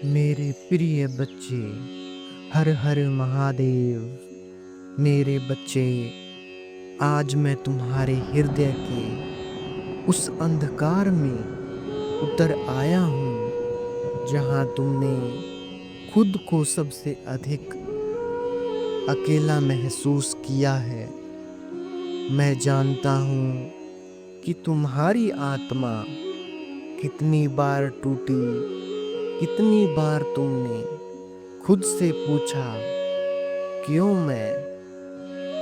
मेरे प्रिय बच्चे, हर हर महादेव। मेरे बच्चे, आज मैं तुम्हारे हृदय के उस अंधकार में उतर आया हूँ जहाँ तुमने खुद को सबसे अधिक अकेला महसूस किया है। मैं जानता हूँ कि तुम्हारी आत्मा कितनी बार टूटी, कितनी बार तुमने खुद से पूछा क्यों मैं,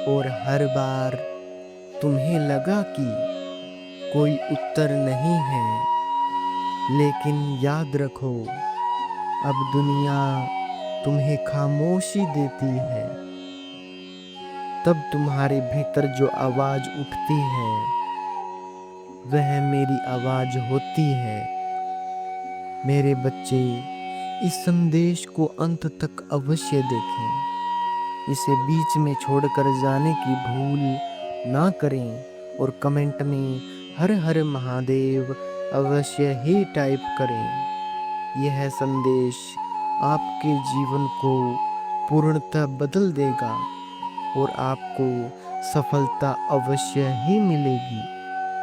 और हर बार तुम्हें लगा कि कोई उत्तर नहीं है। लेकिन याद रखो, अब दुनिया तुम्हें खामोशी देती है, तब तुम्हारे भीतर जो आवाज उठती है वह मेरी आवाज होती है। मेरे बच्चे, इस संदेश को अंत तक अवश्य देखें। इसे बीच में छोड़कर जाने की भूल ना करें और कमेंट में हर हर महादेव अवश्य ही टाइप करें। यह संदेश आपके जीवन को पूर्णतः बदल देगा और आपको सफलता अवश्य ही मिलेगी।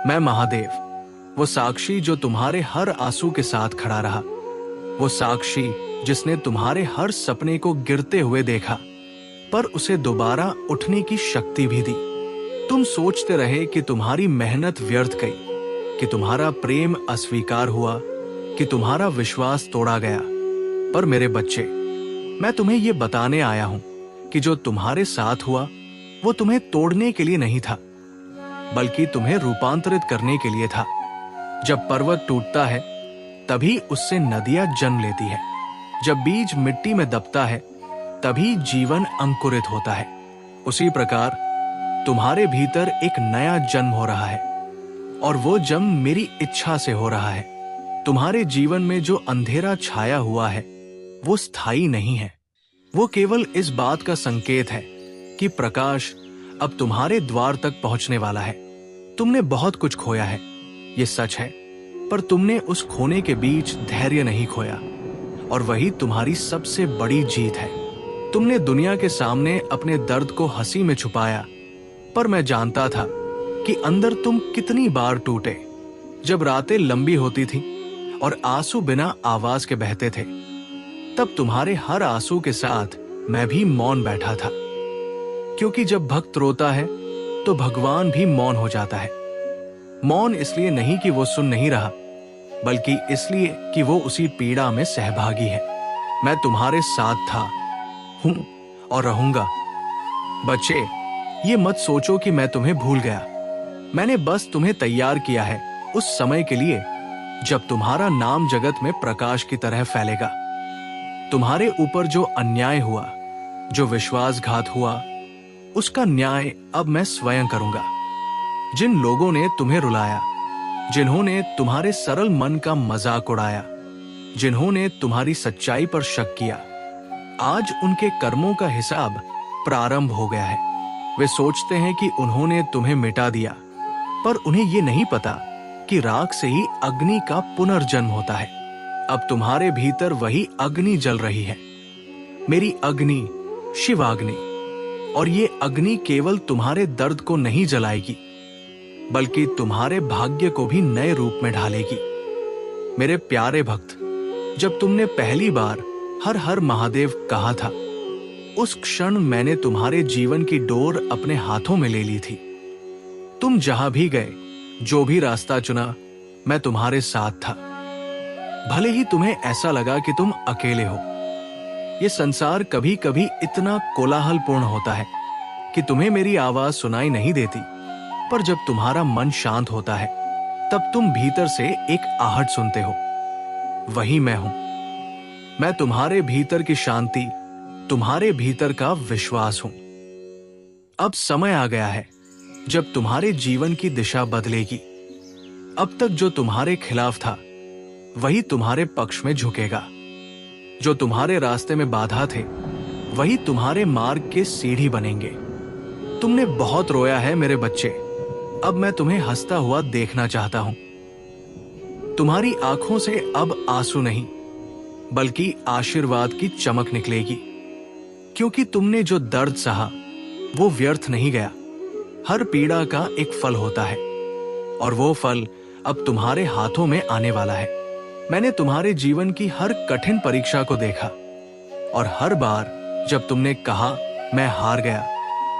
मैं महादेव, वो साक्षी जो तुम्हारे हर आंसू के साथ खड़ा रहा, वो साक्षी जिसने तुम्हारे हर सपने को गिरते हुए देखा पर उसे दोबारा उठने की शक्ति भी दी। तुम सोचते रहे कि तुम्हारी मेहनत व्यर्थ गई, कि तुम्हारा प्रेम अस्वीकार हुआ, कि तुम्हारा विश्वास तोड़ा गया। पर मेरे बच्चे, मैं तुम्हें ये बताने आया हूं कि जो तुम्हारे साथ हुआ वो तुम्हें तोड़ने के लिए नहीं था, बल्कि तुम्हें रूपांतरित करने के लिए था। जब पर्वत टूटता है तभी उससे नदियां जन्म लेती है। जब बीज मिट्टी में दबता है तभी जीवन अंकुरित होता है। उसी प्रकार तुम्हारे भीतर एक नया जन्म हो रहा है, और वो जन्म मेरी इच्छा से हो रहा है। तुम्हारे जीवन में जो अंधेरा छाया हुआ है वो स्थायी नहीं है, वो केवल इस बात का संकेत है कि प्रकाश अब तुम्हारे द्वार तक पहुंचने वाला है। तुमने बहुत कुछ खोया है, ये सच है, पर तुमने उस खोने के बीच धैर्य नहीं खोया, और वही तुम्हारी सबसे बड़ी जीत है। तुमने दुनिया के सामने अपने दर्द को हंसी में छुपाया, पर मैं जानता था कि अंदर तुम कितनी बार टूटे। जब रातें लंबी होती थीं और आंसू बिना आवाज के बहते थे, तब तुम्हारे हर आंसू के साथ मैं भी मौन बैठा था। क्योंकि जब भक्त रोता है तो भगवान भी मौन हो जाता है। मौन इसलिए नहीं कि वो सुन नहीं रहा, बल्कि इसलिए कि वो उसी पीड़ा में सहभागी है। मैं तुम्हारे साथ था, हूं और रहूंगा। बच्चे, ये मत सोचो कि मैं तुम्हें भूल गया। मैंने बस तुम्हें तैयार किया है उस समय के लिए जब तुम्हारा नाम जगत में प्रकाश की तरह फैलेगा। तुम्हारे ऊपर जो अन्याय हुआ, जो विश्वासघात हुआ, उसका न्याय अब मैं स्वयं करूंगा। जिन लोगों ने तुम्हें रुलाया, जिन्होंने तुम्हारे सरल मन का मजाक उड़ाया, जिन्होंने तुम्हारी सच्चाई पर शक किया, आज उनके कर्मों का हिसाब प्रारंभ हो गया है। वे सोचते हैं कि उन्होंने तुम्हें मिटा दिया, पर उन्हें ये नहीं पता कि राख से ही अग्नि का पुनर्जन्म होता है। अब तुम्हारे भीतर वही अग्नि जल रही है, मेरी अग्नि, शिवाग्नि। और ये अग्नि केवल तुम्हारे दर्द को नहीं जलाएगी, बल्कि तुम्हारे भाग्य को भी नए रूप में ढालेगी। मेरे प्यारे भक्त, जब तुमने पहली बार हर हर महादेव कहा था, उस क्षण मैंने तुम्हारे जीवन की डोर अपने हाथों में ले ली थी। तुम जहां भी गए, जो भी रास्ता चुना, मैं तुम्हारे साथ था। भले ही तुम्हें ऐसा लगा कि तुम अकेले हो। ये संसार कभी कभी इतना कोलाहलपूर्ण होता है कि तुम्हें मेरी आवाज सुनाई नहीं देती, पर जब तुम्हारा मन शांत होता है तब तुम भीतर से एक आहट सुनते हो। वही मैं हूं। मैं तुम्हारे भीतर की शांति, तुम्हारे भीतर का विश्वास हूं। अब समय आ गया है जब तुम्हारे जीवन की दिशा बदलेगी। अब तक जो तुम्हारे खिलाफ था वही तुम्हारे पक्ष में झुकेगा। जो तुम्हारे रास्ते में बाधा थे वही तुम्हारे मार्ग के सीढ़ी बनेंगे। तुमने बहुत रोया है मेरे बच्चे, अब मैं तुम्हें हंसता हुआ देखना चाहता हूं। तुम्हारी आंखों से अब आंसू नहीं, बल्कि आशीर्वाद की चमक निकलेगी, क्योंकि तुमने जो दर्द सहा वो व्यर्थ नहीं गया। हर पीड़ा का एक फल होता है और वो फल अब तुम्हारे हाथों में आने वाला है। मैंने तुम्हारे जीवन की हर कठिन परीक्षा को देखा और हर बार जब तुमने कहा मैं हार गया,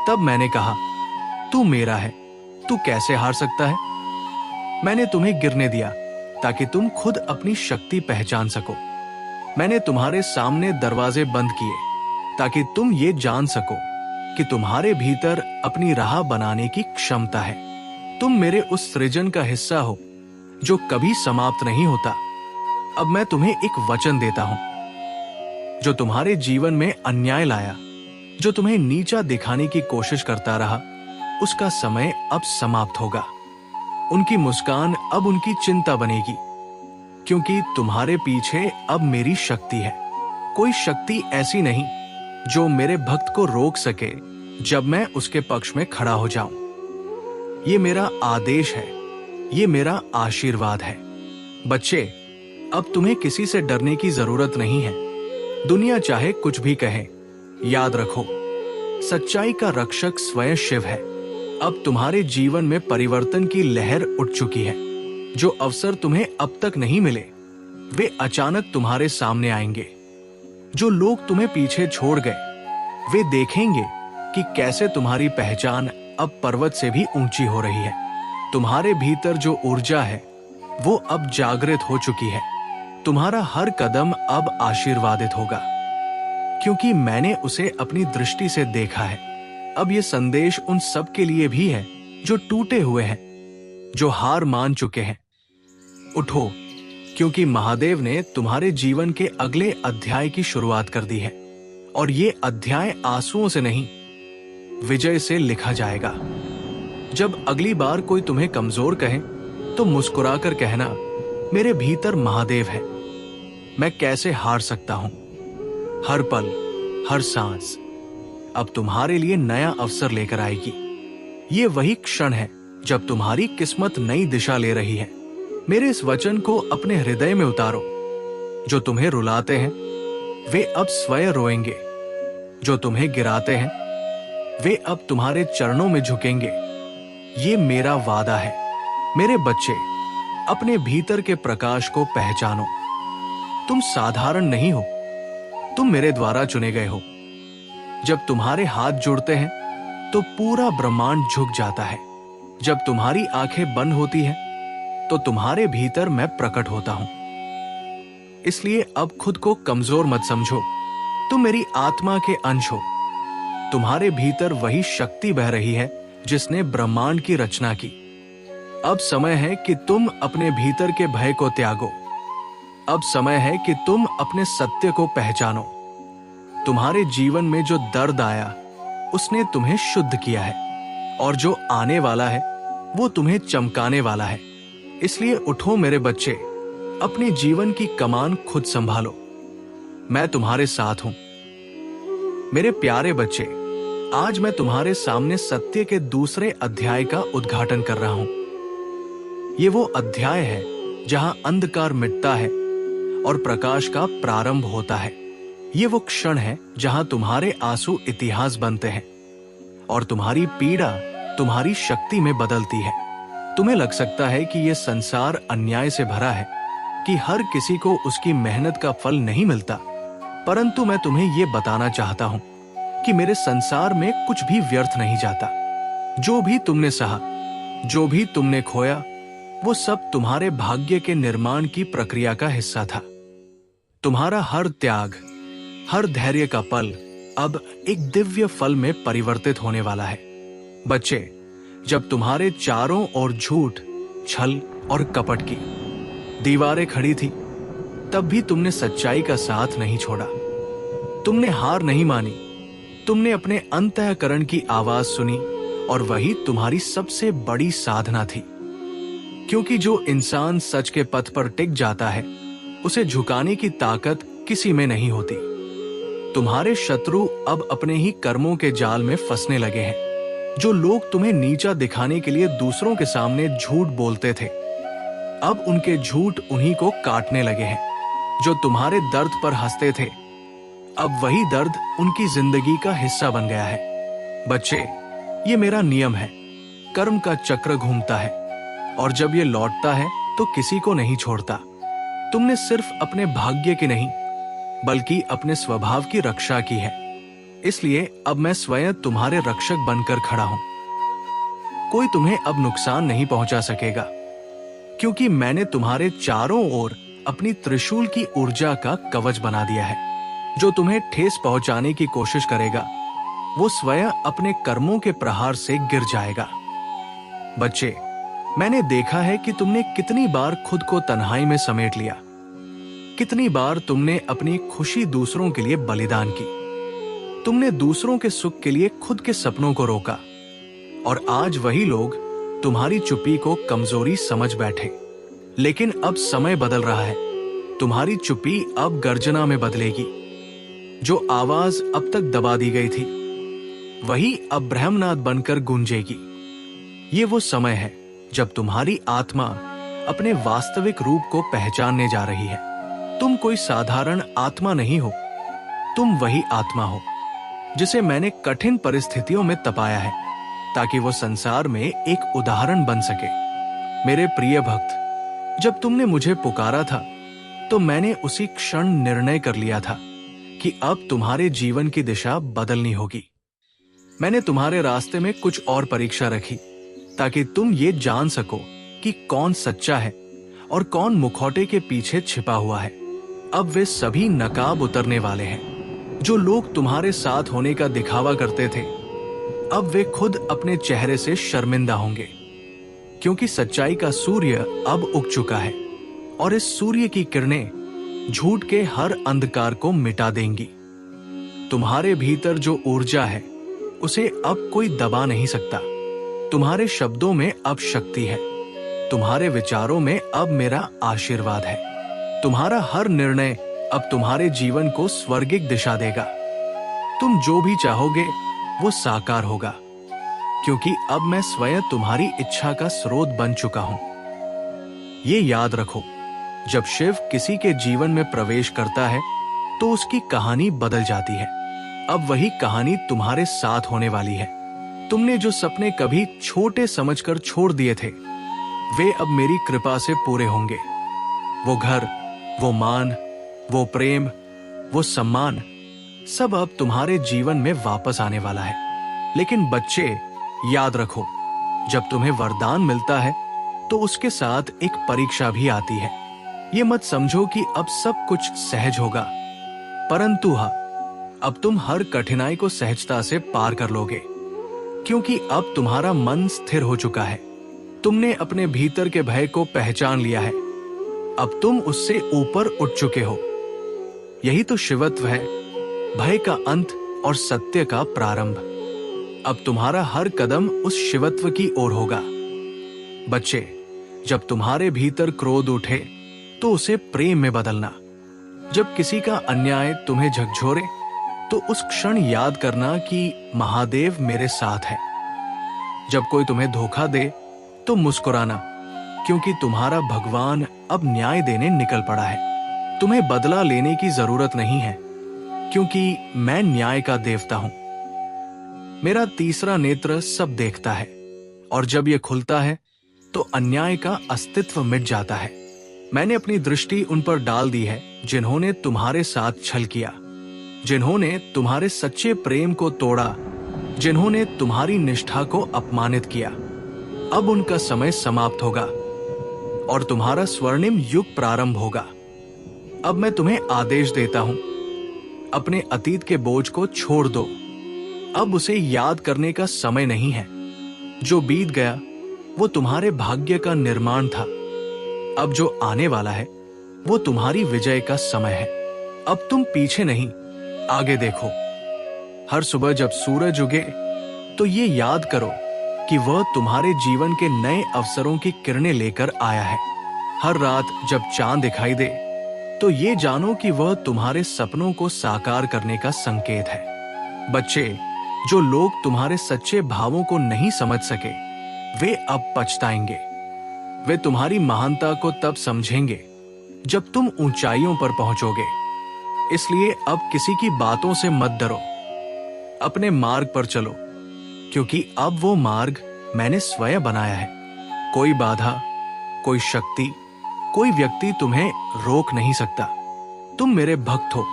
तब मैंने कहा तू मेरा है, तू कैसे हार सकता है। मैंने तुम्हें गिरने दिया ताकि तुम खुद अपनी शक्ति पहचान सको। मैंने तुम्हारे सामने दरवाजे बंद किए ताकि तुम ये जान सको कि तुम्हारे भीतर अपनी राह बनाने की क्षमता है। तुम मेरे उस सृजन का हिस्सा हो जो कभी समाप्त नहीं होता। अब मैं तुम्हें एक वचन देता हूं, जो तुम्हारे जीवन में अन्याय लाया, जो तुम्हें नीचा दिखाने की कोशिश करता रहा, उसका समय अब समाप्त होगा। उनकी मुस्कान अब उनकी चिंता बनेगी, क्योंकि तुम्हारे पीछे अब मेरी शक्ति है। कोई शक्ति ऐसी नहीं जो मेरे भक्त को रोक सके जब मैं उसके पक्ष में खड़ा हो जाऊं। ये मेरा आदेश है, ये मेरा आशीर्वाद है। बच्चे, अब तुम्हें किसी से डरने की जरूरत नहीं है। दुनिया चाहे कुछ भी कहे, याद रखो सच्चाई का रक्षक स्वयं शिव है। अब तुम्हारे जीवन में परिवर्तन की लहर उठ चुकी है। जो अवसर तुम्हें अब तक नहीं मिले, वे अचानक तुम्हारे सामने आएंगे। जो लोग तुम्हें पीछे छोड़ गए, वे देखेंगे कि कैसे तुम्हारी पहचान अब पर्वत से भी ऊंची हो रही है। तुम्हारे भीतर जो ऊर्जा है वो अब जागृत हो चुकी है। तुम्हारा हर कदम अब आशीर्वादित होगा, क्योंकि मैंने उसे अपनी दृष्टि से देखा है। अब ये संदेश उन सब के लिए भी है जो टूटे हुए हैं, जो हार मान चुके हैं। उठो, क्योंकि महादेव ने तुम्हारे जीवन के अगले अध्याय की शुरुआत कर दी है और ये अध्याय आंसुओं से नहीं, विजय से लिखा जाएगा। जब अगली बार कोई तुम्हें कमजोर कहे तो मुस्कुराकर कहना, मेरे भीतर महादेव है, मैं कैसे हार सकता हूं। हर पल, हर सांस अब तुम्हारे लिए नया अवसर लेकर आएगी। ये वही क्षण है जब तुम्हारी किस्मत नई दिशा ले रही है। मेरे इस वचन को अपने हृदय में उतारो। जो तुम्हें रुलाते हैं वे अब स्वयं रोएंगे, जो तुम्हें गिराते हैं वे अब तुम्हारे चरणों में झुकेंगे। ये मेरा वादा है। मेरे बच्चे, अपने भीतर के प्रकाश को पहचानो। तुम साधारण नहीं हो, तुम मेरे द्वारा चुने गए हो। जब तुम्हारे हाथ जुड़ते हैं तो पूरा ब्रह्मांड झुक जाता है। जब तुम्हारी आंखें बंद होती हैं तो तुम्हारे भीतर मैं प्रकट होता हूं। इसलिए अब खुद को कमजोर मत समझो। तुम मेरी आत्मा के अंश हो। तुम्हारे भीतर वही शक्ति बह रही है जिसने ब्रह्मांड की रचना की। अब समय है कि तुम अपने भीतर के भय को त्यागो। अब समय है कि तुम अपने सत्य को पहचानो। तुम्हारे जीवन में जो दर्द आया उसने तुम्हें शुद्ध किया है, और जो आने वाला है वो तुम्हें चमकाने वाला है। इसलिए उठो मेरे बच्चे, अपने जीवन की कमान खुद संभालो। मैं तुम्हारे साथ हूं। मेरे प्यारे बच्चे, आज मैं तुम्हारे सामने सत्य के दूसरे अध्याय का उद्घाटन कर रहा हूं। ये वो अध्याय है जहां अंधकार मिटता है और प्रकाश का प्रारंभ होता है। ये वो क्षण है जहां तुम्हारे आंसू इतिहास बनते हैं और तुम्हारी पीड़ा तुम्हारी शक्ति में बदलती है। तुम्हें लग सकता है कि यह संसार अन्याय से भरा है, कि हर किसी को उसकी मेहनत का फल नहीं मिलता, परंतु मैं तुम्हें यह बताना चाहता हूं कि मेरे संसार में कुछ भी व्यर्थ नहीं जाता। जो भी तुमने सहा, जो भी तुमने खोया, वो सब तुम्हारे भाग्य के निर्माण की प्रक्रिया का हिस्सा था। तुम्हारा हर त्याग, हर धैर्य का पल अब एक दिव्य फल में परिवर्तित होने वाला है। बच्चे, जब तुम्हारे चारों ओर झूठ, छल और कपट की दीवारें खड़ी थी, तब भी तुमने सच्चाई का साथ नहीं छोड़ा। तुमने हार नहीं मानी। तुमने अपने अंतःकरण की आवाज सुनी और वही तुम्हारी सबसे बड़ी साधना थी। क्योंकि जो इंसान सच के पथ पर टिक जाता है, उसे झुकाने की ताकत किसी में नहीं होती। तुम्हारे शत्रु अब अपने ही कर्मों के जाल में फंसने लगे हैं। जो लोग तुम्हें नीचा दिखाने के लिए दूसरों के सामने झूठ बोलते थे, अब उनके झूठ उन्हीं को काटने लगे हैं। जो तुम्हारे दर्द पर हंसते थे, अब वही दर्द उनकी जिंदगी का हिस्सा बन गया है। बच्चे, ये मेरा नियम है। कर्म का चक्र घूमता है और जब ये लौटता है तो किसी को नहीं छोड़ता। तुमने सिर्फ अपने भाग्य की नहीं, बल्कि अपने स्वभाव की रक्षा की है। इसलिए अब मैं स्वयं तुम्हारे रक्षक बनकर खड़ा हूं। कोई तुम्हें अब नुकसान नहीं पहुंचा सकेगा, क्योंकि मैंने तुम्हारे चारों ओर अपनी त्रिशूल की ऊर्जा का कवच बना दिया है। जो तुम्हें ठेस पहुंचाने की कोशिश करेगा, वो स्वयं अपने कर्मों के प्रहार से गिर जाएगा। बच्चे, मैंने देखा है कि तुमने कितनी बार खुद को तन्हाई में समेट लिया, कितनी बार तुमने अपनी खुशी दूसरों के लिए बलिदान की। तुमने दूसरों के सुख के लिए खुद के सपनों को रोका, और आज वही लोग तुम्हारी चुप्पी को कमजोरी समझ बैठे। लेकिन अब समय बदल रहा है। तुम्हारी चुप्पी अब गर्जना में बदलेगी। जो आवाज अब तक दबा दी गई थी, वही अब ब्रह्मनाद बनकर गूंजेगी। ये वो समय है जब तुम्हारी आत्मा अपने वास्तविक रूप को पहचानने जा रही है। तुम कोई साधारण आत्मा नहीं हो, तुम वही आत्मा हो जिसे मैंने कठिन परिस्थितियों में तपाया है, ताकि वो संसार में एक उदाहरण बन सके। मेरे प्रिय भक्त, जब तुमने मुझे पुकारा था, तो मैंने उसी क्षण निर्णय कर लिया था कि अब तुम्हारे जीवन की दिशा बदलनी होगी। मैंने तुम्हारे रास्ते में कुछ और परीक्षा रखी, ताकि तुम ये जान सको कि कौन सच्चा है और कौन मुखौटे के पीछे छिपा हुआ है। अब वे सभी नकाब उतरने वाले हैं। जो लोग तुम्हारे साथ होने का दिखावा करते थे, अब वे खुद अपने चेहरे से शर्मिंदा होंगे, क्योंकि सच्चाई का सूर्य अब उग चुका है और इस सूर्य की किरणें झूठ के हर अंधकार को मिटा देंगी। तुम्हारे भीतर जो ऊर्जा है, उसे अब कोई दबा नहीं सकता। तुम्हारे शब्दों में अब शक्ति है, तुम्हारे विचारों में अब मेरा आशीर्वाद है। तुम्हारा हर निर्णय अब तुम्हारे जीवन को स्वर्गिक दिशा देगा। तुम जो भी चाहोगे वो साकार होगा, क्योंकि अब मैं स्वयं तुम्हारी इच्छा का स्रोत बन चुका हूं। ये याद रखो, जब शिव किसी के जीवन में प्रवेश करता है तो उसकी कहानी बदल जाती है। अब वही कहानी तुम्हारे साथ होने वाली है। तुमने जो सपने कभी छोटे समझकर छोड़ दिए थे, वे अब मेरी कृपा से पूरे होंगे। वो घर, वो मान, वो प्रेम, वो सम्मान, सब अब तुम्हारे जीवन में वापस आने वाला है। लेकिन बच्चे, याद रखो, जब तुम्हें वरदान मिलता है तो उसके साथ एक परीक्षा भी आती है। ये मत समझो कि अब सब कुछ सहज होगा, परंतु हाँ, अब तुम हर कठिनाई को सहजता से पार कर लोगे, क्योंकि अब तुम्हारा मन स्थिर हो चुका है। तुमने अपने भीतर के भय को पहचान लिया है। अब तुम उससे ऊपर उठ चुके हो। यही तो शिवत्व है, भय का अंत और सत्य का प्रारंभ। अब तुम्हारा हर कदम उस शिवत्व की ओर होगा। बच्चे, जब तुम्हारे भीतर क्रोध उठे तो उसे प्रेम में बदलना। जब किसी का अन्याय तुम्हें झकझोरे तो उस क्षण याद करना कि महादेव मेरे साथ है। जब कोई तुम्हें धोखा दे तो मुस्कुराना, क्योंकि तुम्हारा भगवान अब न्याय देने निकल पड़ा है। तुम्हें बदला लेने की जरूरत नहीं है, क्योंकि मैं न्याय का देवता हूं। मेरा तीसरा नेत्र सब देखता है, और जब यह खुलता है तो अन्याय का अस्तित्व मिट जाता है। मैंने अपनी दृष्टि उन पर डाल दी है जिन्होंने तुम्हारे साथ छल किया, जिन्होंने तुम्हारे सच्चे प्रेम को तोड़ा, जिन्होंने तुम्हारी निष्ठा को अपमानित किया। अब उनका समय समाप्त होगा और तुम्हारा स्वर्णिम युग प्रारंभ होगा। अब मैं तुम्हें आदेश देता हूं, अपने अतीत के बोझ को छोड़ दो। अब उसे याद करने का समय नहीं है। जो बीत गया वो तुम्हारे भाग्य का निर्माण था। अब जो आने वाला है वो तुम्हारी विजय का समय है। अब तुम पीछे नहीं, आगे देखो। हर सुबह जब सूरज उगे तो ये याद करो कि वह तुम्हारे जीवन के नए अवसरों की किरणें लेकर आया है। हर रात जब चांद दिखाई दे तो ये जानो कि वह तुम्हारे सपनों को साकार करने का संकेत है। बच्चे, जो लोग तुम्हारे सच्चे भावों को नहीं समझ सके, वे अब पछताएंगे। वे तुम्हारी महानता को तब समझेंगे जब तुम ऊंचाइयों पर पहुंचोगे। इसलिए अब किसी की बातों से मत डरो, अपने मार्ग पर चलो, क्योंकि अब वो मार्ग मैंने स्वयं बनाया है। कोई बाधा, कोई शक्ति, कोई व्यक्ति तुम्हें रोक नहीं सकता। तुम मेरे भक्त हो,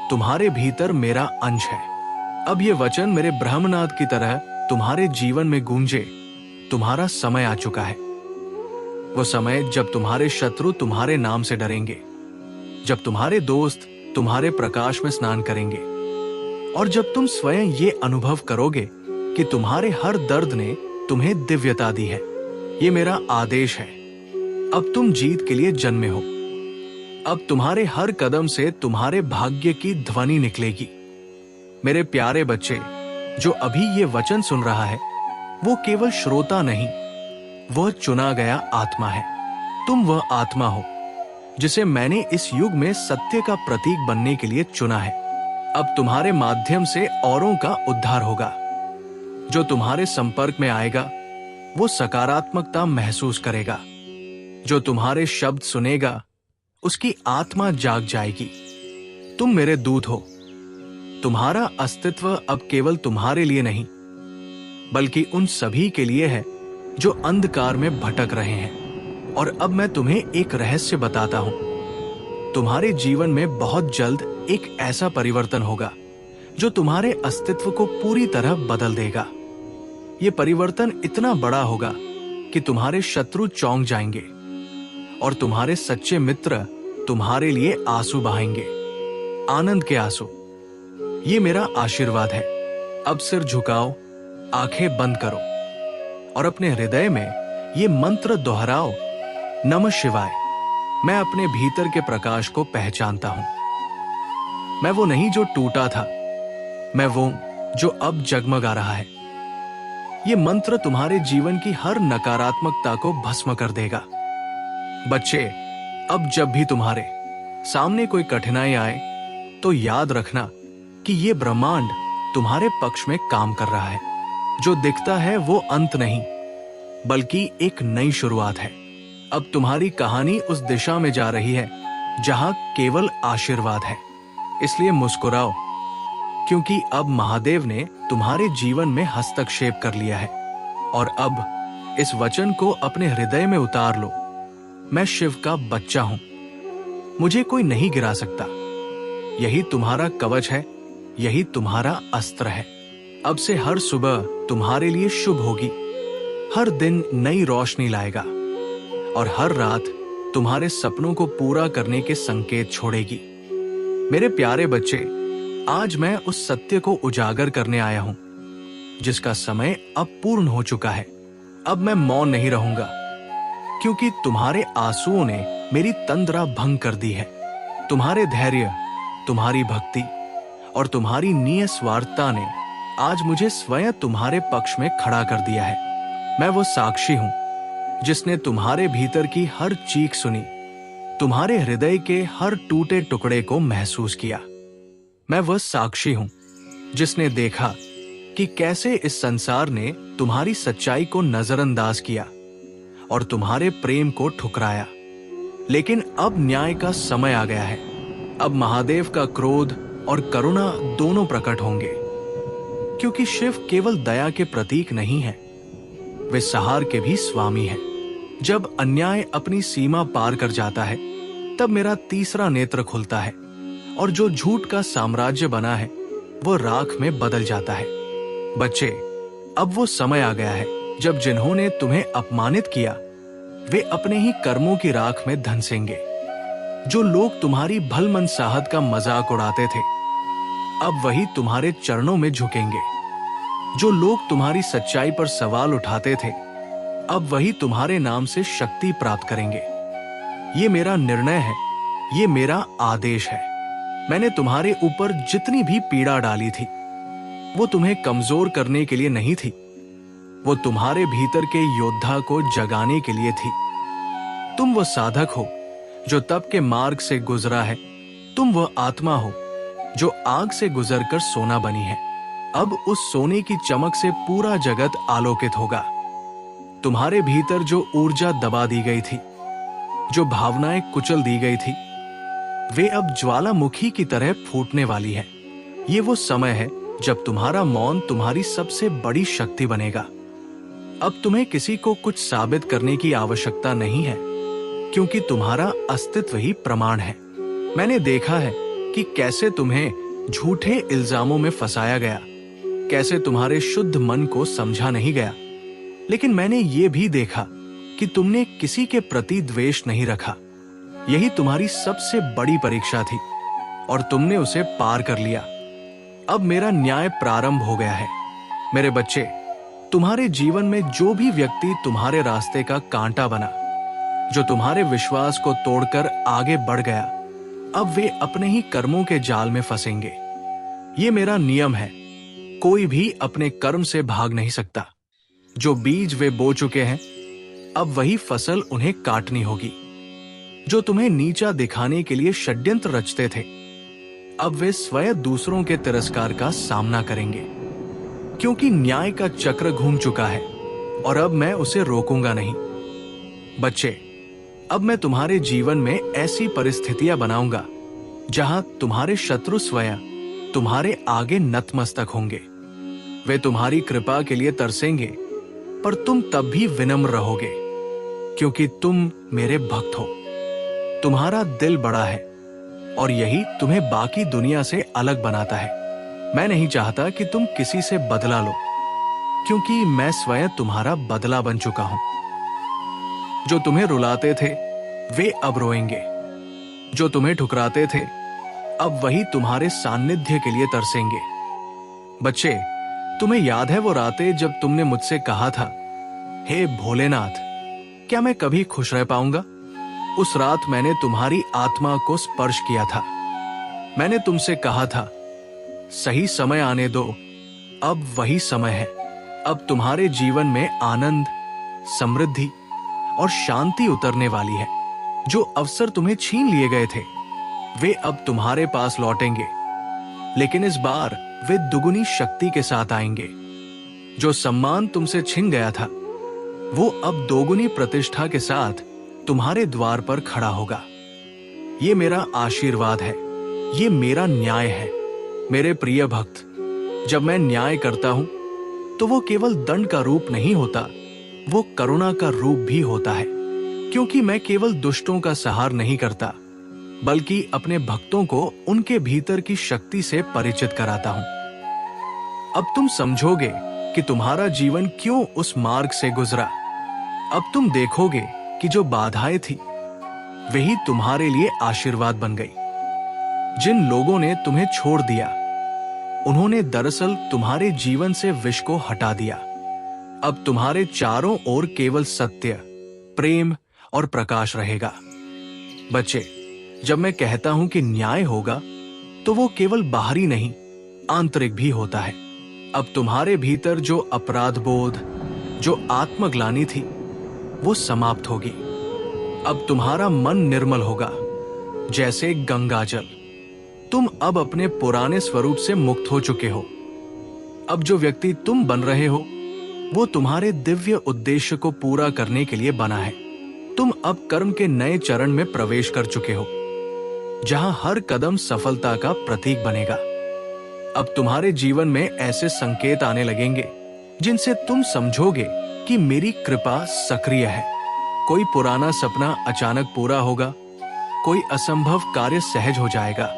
तुम्हारे भीतर मेरा अंश है। अब ये वचन मेरे ब्रह्मनाद की तरह तुम्हारे जीवन में गूंजे। तुम्हारा समय आ चुका है, वो समय जब तुम्हारे शत्रु तुम्हारे नाम से डरेंगे, जब तुम्हारे दोस्त तुम्हारे प्रकाश में स्नान करेंगे, और जब तुम स्वयं ये अनुभव करोगे कि तुम्हारे हर दर्द ने तुम्हें दिव्यता दी है। ये मेरा आदेश है। अब तुम जीत के लिए जन्मे हो। अब तुम्हारे हर कदम से तुम्हारे भाग्य की ध्वनि निकलेगी। मेरे प्यारे बच्चे, जो अभी ये वचन सुन रहा है, वो केवल श्रोता नहीं, वह चुना गया आत्मा है। तुम वह आत्मा हो जिसे मैंने इस युग में सत्य का प्रतीक बनने के लिए चुना है। अब तुम्हारे माध्यम से औरों का उद्धार होगा। जो तुम्हारे संपर्क में आएगा वो सकारात्मकता महसूस करेगा। जो तुम्हारे शब्द सुनेगा उसकी आत्मा जाग जाएगी। तुम मेरे दूत हो। तुम्हारा अस्तित्व अब केवल तुम्हारे लिए नहीं, बल्कि उन सभी के लिए है जो अंधकार में भटक रहे हैं। और अब मैं तुम्हें एक रहस्य बताता हूं। तुम्हारे जीवन में बहुत जल्द एक ऐसा परिवर्तन होगा जो तुम्हारे अस्तित्व को पूरी तरह बदल देगा। यह परिवर्तन इतना बड़ा होगा कि तुम्हारे शत्रु चौंक जाएंगे और तुम्हारे सच्चे मित्र तुम्हारे लिए आंसू बहाएंगे, आनंद के आंसू। ये मेरा आशीर्वाद है। अब सिर झुकाओ, आंखें बंद करो और अपने हृदय में ये मंत्र दोहराओ, नमः शिवाय। मैं अपने भीतर के प्रकाश को पहचानता हूं। मैं वो नहीं जो टूटा था, मैं वो जो अब जगमगा रहा है। ये मंत्र तुम्हारे जीवन की हर नकारात्मकता को भस्म कर देगा। बच्चे, अब जब भी तुम्हारे सामने कोई कठिनाई आए तो याद रखना कि ये ब्रह्मांड तुम्हारे पक्ष में काम कर रहा है। जो दिखता है वो अंत नहीं, बल्कि एक नई शुरुआत है। अब तुम्हारी कहानी उस दिशा में जा रही है जहां केवल आशीर्वाद है। इसलिए मुस्कुराओ, क्योंकि अब महादेव ने तुम्हारे जीवन में हस्तक्षेप कर लिया है। और अब इस वचन को अपने हृदय में उतार लो। मैं शिव का बच्चा हूं, मुझे कोई नहीं गिरा सकता। यही तुम्हारा कवच है, यही तुम्हारा अस्त्र है। अब से हर सुबह तुम्हारे लिए शुभ होगी, हर दिन नई रोशनी लाएगा और हर रात तुम्हारे सपनों को पूरा करने के संकेत छोड़ेगी। मेरे प्यारे बच्चे, आज मैं उस सत्य को उजागर करने आया हूं जिसका समय अब पूर्ण हो चुका है। अब मैं मौन नहीं रहूंगा, क्योंकि तुम्हारे आंसुओं ने मेरी तंद्रा भंग कर दी है। तुम्हारे धैर्य, तुम्हारी भक्ति और तुम्हारी निस्वार्थता ने आज मुझे स्वयं तुम्हारे पक्ष में खड़ा कर दिया है। मैं वो साक्षी हूं जिसने तुम्हारे भीतर की हर चीख सुनी, तुम्हारे हृदय के हर टूटे टुकड़े को महसूस किया। मैं वह साक्षी हूं जिसने देखा कि कैसे इस संसार ने तुम्हारी सच्चाई को नजरअंदाज किया और तुम्हारे प्रेम को ठुकराया। लेकिन अब न्याय का समय आ गया है। अब महादेव का क्रोध और करुणा दोनों प्रकट होंगे, क्योंकि शिव केवल दया के प्रतीक नहीं है, वे सहार के भी स्वामी हैं। जब अन्याय अपनी सीमा पार कर जाता है, तब मेरा तीसरा नेत्र खुलता है और जो झूठ का साम्राज्य बना है वो राख में बदल जाता है। बच्चे, अब वो समय आ गया है जब जिन्होंने तुम्हें अपमानित किया वे अपने ही कर्मों की राख में धंसेंगे। जो लोग तुम्हारी भलमनसाहत का मजाक उड़ाते थे, अब वही तुम्हारे चरणों में झुकेंगे। जो लोग तुम्हारी सच्चाई पर सवाल उठाते थे, अब वही तुम्हारे नाम से शक्ति प्राप्त करेंगे। ये मेरा निर्णय है, ये मेरा आदेश है। मैंने तुम्हारे ऊपर जितनी भी पीड़ा डाली थी, वो तुम्हें कमजोर करने के लिए नहीं थी, वो तुम्हारे भीतर के योद्धा को जगाने के लिए थी। तुम वो साधक हो जो तप के मार्ग से गुजरा है। तुम वह आत्मा हो जो आग से गुजरकर सोना बनी है। अब उस सोने की चमक से पूरा जगत आलोकित होगा। तुम्हारे भीतर जो ऊर्जा दबा दी गई थी, जो भावनाएं कुचल दी गई थी, वे अब ज्वालामुखी की तरह फूटने वाली है। ये वो समय है जब तुम्हारा मौन तुम्हारी सबसे बड़ी शक्ति बनेगा। अब तुम्हें किसी को कुछ साबित करने की आवश्यकता नहीं है, क्योंकि तुम्हारा अस्तित्व ही प्रमाण है। मैंने देखा है कि कैसे तुम्हें झूठे इल्जामों में फंसाया गया, कैसे तुम्हारे शुद्ध मन को समझा नहीं गया, लेकिन मैंने ये भी देखा कि तुमने किसी के प्रति द्वेष नहीं रखा। यही तुम्हारी सबसे बड़ी परीक्षा थी और तुमने उसे पार कर लिया। अब मेरा न्याय प्रारंभ हो गया है। मेरे बच्चे, तुम्हारे जीवन में जो भी व्यक्ति तुम्हारे रास्ते का कांटा बना, जो तुम्हारे विश्वास को तोड़कर आगे बढ़ गया, अब वे अपने ही कर्मों के जाल में फंसेंगे। ये मेरा नियम है। कोई भी अपने कर्म से भाग नहीं सकता। जो बीज वे बो चुके हैं, अब वही फसल उन्हें काटनी होगी। जो तुम्हें नीचा दिखाने के लिए षड्यंत्र रचते थे, अब वे स्वयं दूसरों के तिरस्कार का सामना करेंगे, क्योंकि न्याय का चक्र घूम चुका है और अब मैं उसे रोकूंगा नहीं। बच्चे, अब मैं तुम्हारे जीवन में ऐसी परिस्थितियां बनाऊंगा जहां तुम्हारे शत्रु स्वयं तुम्हारे आगे नतमस्तक होंगे। वे तुम्हारी कृपा के लिए तरसेंगे, पर तुम तब भी विनम्र रहोगे, क्योंकि तुम मेरे भक्त हो। तुम्हारा दिल बड़ा है और यही तुम्हें बाकी दुनिया से अलग बनाता है। मैं नहीं चाहता कि तुम किसी से बदला लो, क्योंकि मैं स्वयं तुम्हारा बदला बन चुका हूं। जो तुम्हें रुलाते थे, वे अब रोएंगे। जो तुम्हें ठुकराते थे, अब वही तुम्हारे सान्निध्य के लिए तरसेंगे। बच्चे, तुम्हें याद है वो रातें जब तुमने मुझसे कहा था, हे भोलेनाथ, क्या मैं कभी खुश रह पाऊंगा? उस रात मैंने तुम्हारी आत्मा को स्पर्श किया था। मैंने तुमसे कहा था, सही समय आने दो। अब वही समय है। अब तुम्हारे जीवन में आनंद, समृद्धि और शांति उतरने वाली है। जो अवसर तुम्हें छीन लिए गए थे, वे अब तुम्हारे पास लौटेंगे, लेकिन इस बार वे दुगुनी शक्ति के साथ आएंगे। जो सम्मान तुमसे छिन गया था, वो अब दोगुनी प्रतिष्ठा के साथ तुम्हारे द्वार पर खड़ा होगा। ये मेरा आशीर्वाद है, ये मेरा न्याय है। मेरे प्रिय भक्त, जब मैं न्याय करता हूं, तो वो केवल दंड का रूप नहीं होता, वो करुणा का रूप भी होता है, क्योंकि मैं केवल दुष्टों का सहार नहीं करता, बल्कि अपने भक्तों को उनके भीतर की शक्ति से परिचित कराता हूं। अब तुम समझोगे कि तुम्हारा जीवन क्यों उस मार्ग से गुजरा। अब तुम देखोगे कि जो बाधाएं थी, वही तुम्हारे लिए आशीर्वाद बन गई। जिन लोगों ने तुम्हें छोड़ दिया, उन्होंने दरअसल तुम्हारे जीवन से विष को हटा दिया। अब तुम्हारे चारों ओर केवल सत्य, प्रेम और प्रकाश रहेगा। बच्चे, जब मैं कहता हूं कि न्याय होगा, तो वो केवल बाहरी नहीं, आंतरिक भी होता है। अब तुम्हारे भीतर जो अपराध बोध, जो आत्मग्लानि थी, वो समाप्त होगी। अब तुम्हारा मन निर्मल होगा, जैसे गंगा जल। तुम अब अपने पुराने स्वरूप से मुक्त हो चुके हो। अब जो व्यक्ति तुम बन रहे हो, वो तुम्हारे दिव्य उद्देश्य को पूरा करने के लिए बना है। तुम अब कर्म के नए चरण में प्रवेश कर चुके हो, जहां हर कदम सफलता का प्रतीक बनेगा। अब तुम्हारे जीवन में ऐसे संकेत आने लगेंगे जिनसे तुम समझोगे कि मेरी कृपा सक्रिय है। कोई पुराना सपना अचानक पूरा होगा, कोई असंभव कार्य सहज हो जाएगा,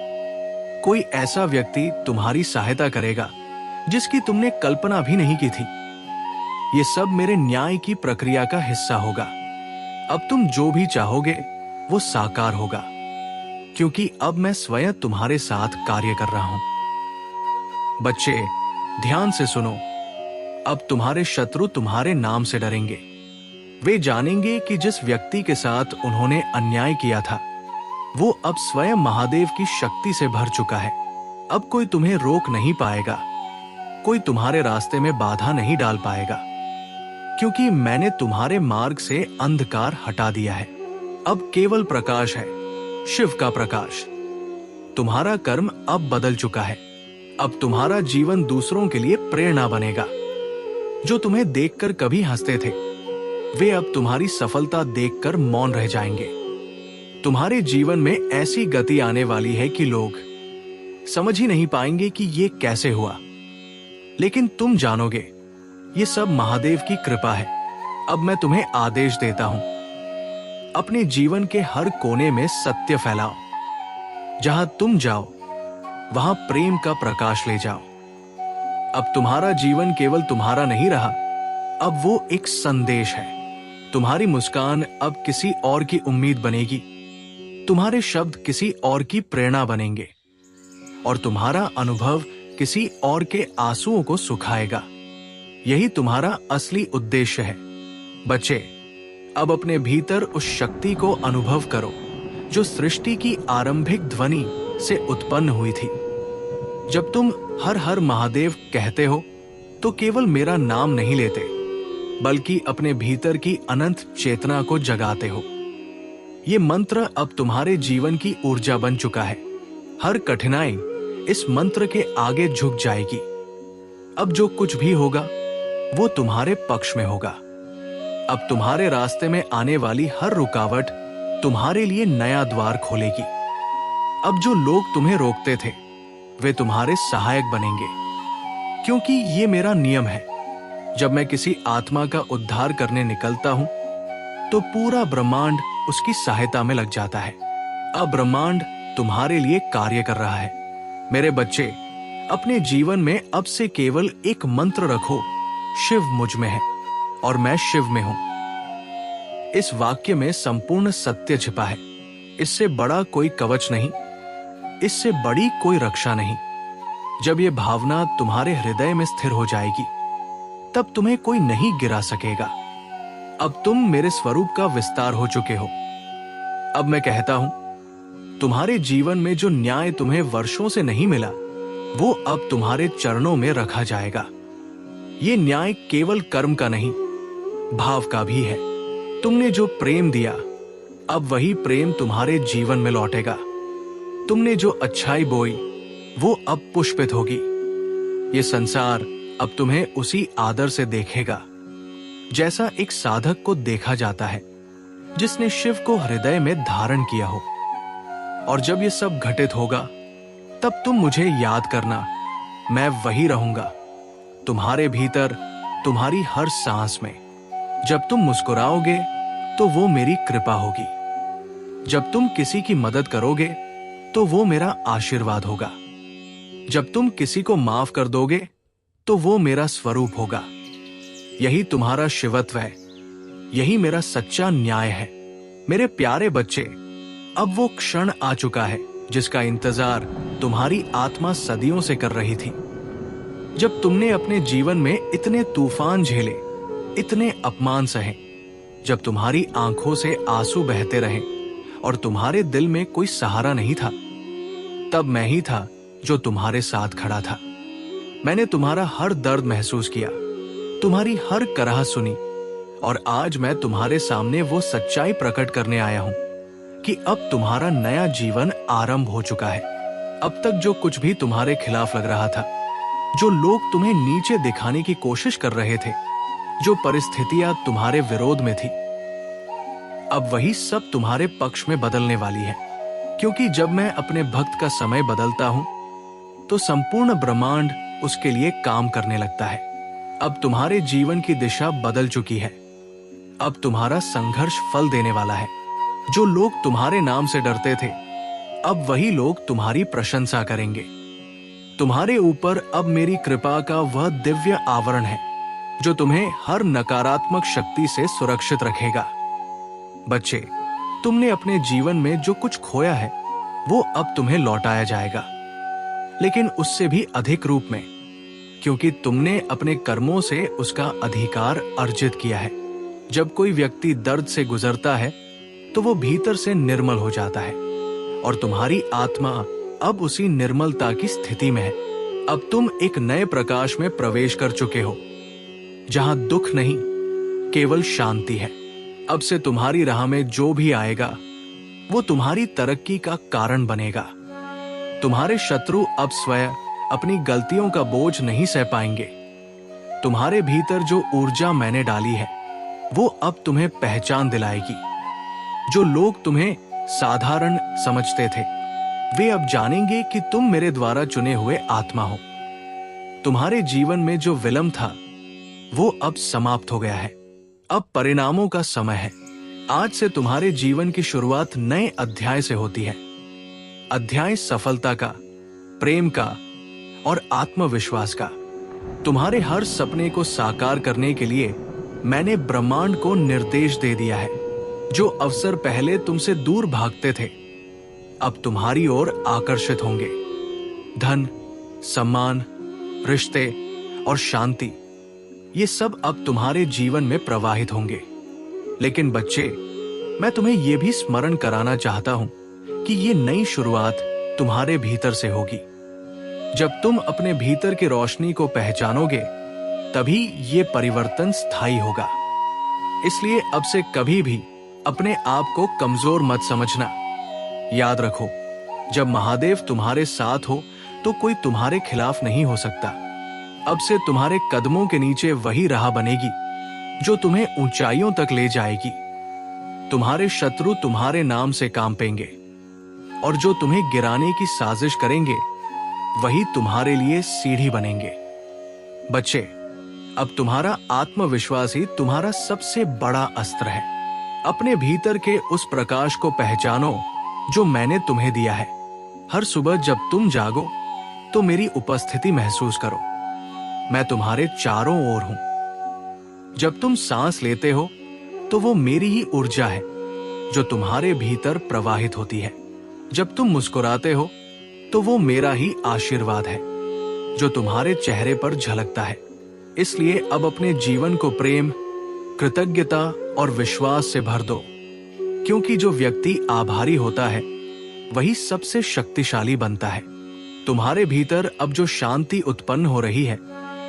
कोई ऐसा व्यक्ति तुम्हारी सहायता करेगा जिसकी तुमने कल्पना भी नहीं की थी। ये सब मेरे न्याय की प्रक्रिया का हिस्सा होगा। अब तुम जो भी चाहोगे वो साकार होगा, क्योंकि अब मैं स्वयं तुम्हारे साथ कार्य कर रहा हूं। बच्चे, ध्यान से सुनो। अब तुम्हारे शत्रु तुम्हारे नाम से डरेंगे। वे जानेंगे कि जिस व्यक्ति के साथ उन्होंने अन्याय किया था, वो अब स्वयं महादेव की शक्ति से भर चुका है। अब कोई तुम्हें रोक नहीं पाएगा, कोई तुम्हारे रास्ते में बाधा नहीं डाल पाएगा, क्योंकि मैंने तुम्हारे मार्ग से अंधकार हटा दिया है। अब केवल प्रकाश है, शिव का प्रकाश। तुम्हारा कर्म अब बदल चुका है। अब तुम्हारा जीवन दूसरों के लिए प्रेरणा बनेगा। जो तुम्हें देखकर कभी हंसते थे, वे अब तुम्हारी सफलता देखकर मौन रह जाएंगे। तुम्हारे जीवन में ऐसी गति आने वाली है कि लोग समझ ही नहीं पाएंगे कि ये कैसे हुआ, लेकिन तुम जानोगे ये सब महादेव की कृपा है। अब मैं तुम्हें आदेश देता हूं, अपने जीवन के हर कोने में सत्य फैलाओ। जहां तुम जाओ वहां प्रेम का प्रकाश ले जाओ। अब तुम्हारा जीवन केवल तुम्हारा नहीं रहा, अब वो एक संदेश है। तुम्हारी मुस्कान अब किसी और की उम्मीद बनेगी, तुम्हारे शब्द किसी और की प्रेरणा बनेंगे, और तुम्हारा अनुभव किसी और के आंसुओं को सुखाएगा। यही तुम्हारा असली उद्देश्य है। बच्चे, अब अपने भीतर उस शक्ति को अनुभव करो जो सृष्टि की आरंभिक ध्वनि से उत्पन्न हुई थी। जब तुम हर हर महादेव कहते हो तो केवल मेरा नाम नहीं लेते, बल्कि अपने भीतर की अनंत चेतना को जगाते हो। ये मंत्र अब तुम्हारे जीवन की ऊर्जा बन चुका है। हर कठिनाई इस मंत्र के आगे झुक जाएगी। अब जो कुछ भी होगा वो तुम्हारे पक्ष में होगा। अब तुम्हारे रास्ते में आने वाली हर रुकावट तुम्हारे लिए नया द्वार खोलेगी। अब जो लोग तुम्हें रोकते थे वे तुम्हारे सहायक बनेंगे, क्योंकि ये मेरा नियम है। जब मैं किसी आत्मा का उद्धार करने निकलता हूं तो पूरा ब्रह्मांड उसकी सहायता में लग जाता है। अब ब्रह्मांड तुम्हारे लिए कार्य कर रहा है। मेरे बच्चे, अपने जीवन में अब से केवल एक मंत्र रखो, शिव मुझ में है और मैं शिव में हूं। इस वाक्य में संपूर्ण सत्य छिपा है। इससे बड़ा कोई कवच नहीं, इससे बड़ी कोई रक्षा नहीं। जब ये भावना तुम्हारे हृदय में स्थिर हो जाएगी तब तुम्हें कोई नहीं गिरा सकेगा। अब तुम मेरे स्वरूप का विस्तार हो चुके हो। अब मैं कहता हूं, तुम्हारे जीवन में जो न्याय तुम्हें वर्षों से नहीं मिला वो अब तुम्हारे चरणों में रखा जाएगा। ये न्याय केवल कर्म का नहीं, भाव का भी है। तुमने जो प्रेम दिया, अब वही प्रेम तुम्हारे जीवन में लौटेगा। तुमने जो अच्छाई बोई वो अब पुष्पित होगी। ये संसार अब तुम्हें उसी आदर से देखेगा जैसा एक साधक को देखा जाता है जिसने शिव को हृदय में धारण किया हो। और जब ये सब घटित होगा तब तुम मुझे याद करना, मैं वही रहूंगा तुम्हारे भीतर, तुम्हारी हर सांस में। जब तुम मुस्कुराओगे तो वो मेरी कृपा होगी। जब तुम किसी की मदद करोगे तो वो मेरा आशीर्वाद होगा। जब तुम किसी को माफ कर दोगे तो वो मेरा स्वरूप होगा। यही तुम्हारा शिवत्व है, यही मेरा सच्चा न्याय है। मेरे प्यारे बच्चे, अब वो क्षण आ चुका है जिसका इंतजार तुम्हारी आत्मा सदियों से कर रही थी। जब तुमने अपने जीवन में इतने तूफान झेले, इतने अपमान सहे, जब तुम्हारी आंखों से आंसू बहते रहे और तुम्हारे दिल में कोई सहारा नहीं था, तब मैं ही था जो तुम्हारे साथ खड़ा था। मैंने तुम्हारा हर दर्द महसूस किया, तुम्हारी हर कराह सुनी, और आज मैं तुम्हारे सामने वो सच्चाई प्रकट करने आया हूं कि अब तुम्हारा नया जीवन आरंभ हो चुका है। अब तक जो कुछ भी तुम्हारे खिलाफ लग रहा था, जो लोग तुम्हें नीचे दिखाने की कोशिश कर रहे थे, जो परिस्थितियां तुम्हारे विरोध में थी, अब वही सब तुम्हारे पक्ष में बदलने वाली है। क्योंकि जब मैं अपने भक्त का समय बदलता हूं तो संपूर्ण ब्रह्मांड उसके लिए काम करने लगता है। अब तुम्हारे जीवन की दिशा बदल चुकी है। अब तुम्हारा संघर्ष फल देने वाला है। जो लोग तुम्हारे नाम से डरते थे, अब वही लोग तुम्हारी प्रशंसा करेंगे। तुम्हारे ऊपर अब मेरी कृपा का वह दिव्य आवरण है जो तुम्हें हर नकारात्मक शक्ति से सुरक्षित रखेगा। बच्चे, तुमने अपने जीवन में जो कुछ खोया है वो अब तुम्हें लौटाया जाएगा, लेकिन उससे भी अधिक रूप में, क्योंकि तुमने अपने कर्मों से उसका अधिकार अर्जित किया है। जब कोई व्यक्ति दर्द से गुजरता है तो वो भीतर से निर्मल हो जाता है, और तुम्हारी आत्मा अब उसी निर्मलता की स्थिति में है। अब तुम एक नए प्रकाश में प्रवेश कर चुके हो, जहां दुख नहीं, केवल शांति है। अब से तुम्हारी राह में जो भी आएगा वो तुम्हारी तरक्की का कारण बनेगा। तुम्हारे शत्रु अब स्वयं अपनी गलतियों का बोझ नहीं सह पाएंगे। तुम्हारे भीतर जो ऊर्जा मैंने डाली है वो अब तुम्हें पहचान दिलाएगी। जो लोग तुम्हें साधारण समझते थे, वे अब जानेंगे कि तुम मेरे द्वारा चुने हुए आत्मा हो। तुम्हारे जीवन में जो विलंब था वो अब समाप्त हो गया है। अब परिणामों का समय है। आज से तुम्हारे जीवन की शुरुआत नए अध्याय से होती है। अध्याय सफलता का, प्रेम का और आत्मविश्वास का। तुम्हारे हर सपने को साकार करने के लिए मैंने ब्रह्मांड को निर्देश दे दिया है। जो अवसर पहले तुमसे दूर भागते थे अब तुम्हारी ओर आकर्षित होंगे। धन, सम्मान, रिश्ते और शांति, ये सब अब तुम्हारे जीवन में प्रवाहित होंगे। लेकिन बच्चे, मैं तुम्हें यह भी स्मरण कराना चाहता हूं कि ये नई शुरुआत तुम्हारे भीतर से होगी। जब तुम अपने भीतर की रोशनी को पहचानोगे तभी ये परिवर्तन स्थायी होगा। इसलिए अब से कभी भी अपने आप को कमजोर मत समझना। याद रखो, जब महादेव तुम्हारे साथ हो तो कोई तुम्हारे खिलाफ नहीं हो सकता। अब से तुम्हारे कदमों के नीचे वही राह बनेगी जो तुम्हें ऊंचाइयों तक ले जाएगी। तुम्हारे शत्रु तुम्हारे नाम से कांपेंगे और जो तुम्हें गिराने की साजिश करेंगे वही तुम्हारे लिए सीढ़ी बनेंगे। बच्चे, अब तुम्हारा आत्मविश्वास ही तुम्हारा सबसे बड़ा अस्त्र है। अपने भीतर के उस प्रकाश को पहचानो जो मैंने तुम्हें दिया है। हर सुबह जब तुम जागो तो मेरी उपस्थिति महसूस करो। मैं तुम्हारे चारों ओर हूं। जब तुम सांस लेते हो तो वो मेरी ही ऊर्जा है जो तुम्हारे भीतर प्रवाहित होती है। जब तुम मुस्कुराते हो तो वो मेरा ही आशीर्वाद है जो तुम्हारे चेहरे पर झलकता है। इसलिए अब अपने जीवन को प्रेम, कृतज्ञता और विश्वास से भर दो, क्योंकि जो व्यक्ति आभारी होता है वही सबसे शक्तिशाली बनता है। तुम्हारे भीतर अब जो शांति उत्पन्न हो रही है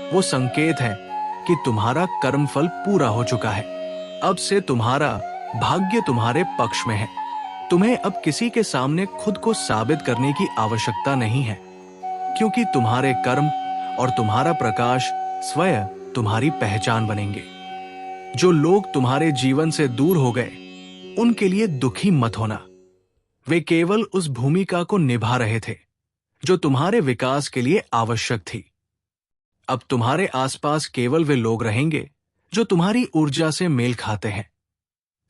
वो संकेत है कि तुम्हारा कर्मफल पूरा हो चुका है। अब से तुम्हारा भाग्य तुम्हारे पक्ष में है। तुम्हें अब किसी के सामने खुद को साबित करने की आवश्यकता नहीं है, क्योंकि तुम्हारे कर्म और तुम्हारा प्रकाश स्वयं तुम्हारी पहचान बनेंगे। जो लोग तुम्हारे जीवन से दूर हो गए उनके लिए दुखी मत होना। वे केवल उस भूमिका को निभा रहे थे जो तुम्हारे विकास के लिए आवश्यक थी। अब तुम्हारे आसपास केवल वे लोग रहेंगे जो तुम्हारी ऊर्जा से मेल खाते हैं,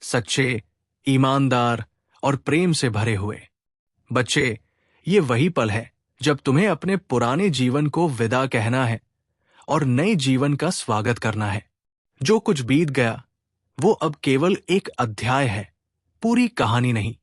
सच्चे, ईमानदार और प्रेम से भरे हुए। बच्चे, ये वही पल है जब तुम्हें अपने पुराने जीवन को विदा कहना है और नए जीवन का स्वागत करना है। जो कुछ बीत गया वो अब केवल एक अध्याय है, पूरी कहानी नहीं।